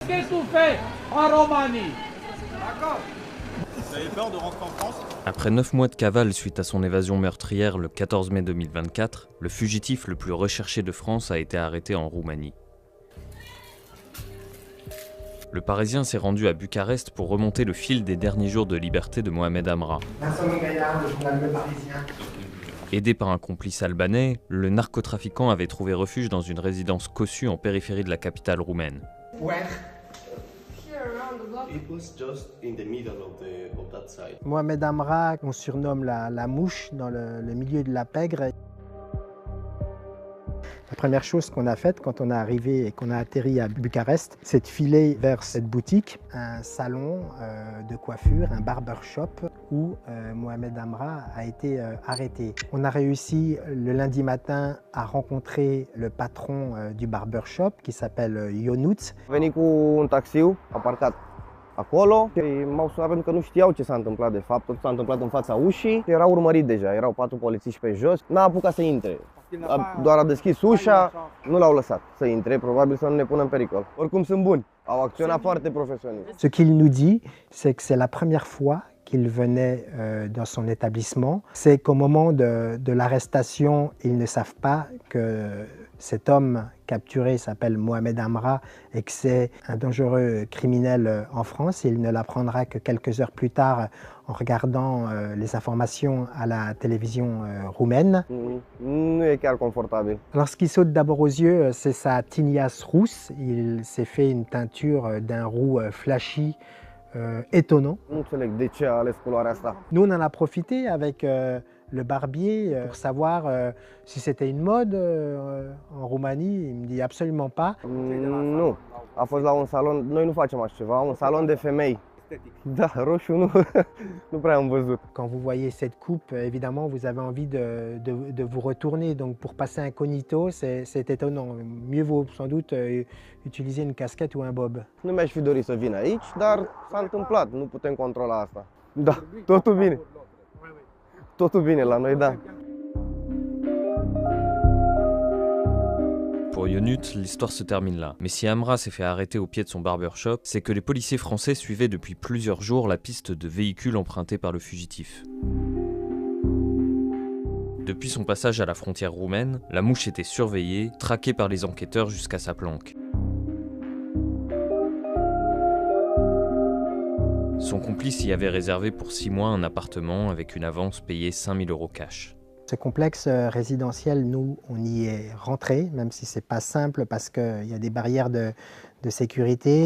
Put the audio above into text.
Qu'est-ce qu'on fait en Roumanie? Vous avez peur de rentrer en France? Après 9 mois de cavale suite à son évasion meurtrière le 14 mai 2024, le fugitif le plus recherché de France a été arrêté en Roumanie. Le Parisien s'est rendu à Bucarest pour remonter le fil des derniers jours de liberté de Mohamed Amra. Vincent Gaillard, le journal Le Parisien. Aidé par un complice albanais, le narcotrafiquant avait trouvé refuge dans une résidence cossue en périphérie de la capitale roumaine. Mohamed Amra, qu'on surnomme la mouche dans le milieu de la pègre. La première chose qu'on a faite quand on est arrivé et qu'on a atterri à Bucarest, c'est de filer vers cette boutique, un salon de coiffure, un barbershop où Mohamed Amra a été arrêté. On a réussi le lundi matin à rencontrer le patron du barbershop qui s'appelle Ionuț. Am venit cu un taxiu aparcat acolo și m-au sunat pentru că nu știau ce s-a întâmplat de fapt. Tot s-a întâmplat în fața ușii. Erau urmărit deja, erau 4 polițiști pe jos. N-a apucat să intre. Doar a deschis ușa, nu l-au lăsat să intre, probabil să nu ne pună în pericol. Oricum sunt buni, au acționat foarte profesionist. Ce qu'il nous dit, c'est que c'est la première fois qu'il venait dans son établissement. C'est qu'au moment de l'arrestation, ils ne savent pas que cet homme capturé s'appelle Mohamed Amra et que c'est un dangereux criminel en France. Il ne l'apprendra que quelques heures plus tard en regardant les informations à la télévision roumaine. Nu e chiar confortabil. Alors ce qui saute d'abord aux yeux, c'est sa tignasse rousse. Il s'est fait une teinture d'un roux flashy étonnant. Nu înțeleg de ce a ales culoarea asta. Nous, on en a profité avec le barbier pour savoir si c'était une mode en Roumanie. Il me dit absolument pas. Nu, a fost la un salon, noi nu facem așa ceva, un salon de femei. Da, roșu nu prea am văzut. Quand vous voyez cette coupe, évidemment, vous avez envie de vous retourner. Donc pour passer incognito, c'est étonnant. Mieux vaut sans doute utiliser une casquette ou un bob. Nu mi-aș fi dorit să vin aici, dar s-a întâmplat, nu putem controla asta. Da, totul bine. Totul bine la noi, da. Pour Ionuț, l'histoire se termine là. Mais si Amra s'est fait arrêter au pied de son barbershop, c'est que les policiers français suivaient depuis plusieurs jours la piste de véhicules empruntés par le fugitif. Depuis son passage à la frontière roumaine, la mouche était surveillée, traquée par les enquêteurs jusqu'à sa planque. Son complice y avait réservé pour 6 mois un appartement avec une avance payée 5 000 € cash. Ce complexe résidentiel, nous, on y est rentré, même si ce n'est pas simple parce qu'il y a des barrières de sécurité.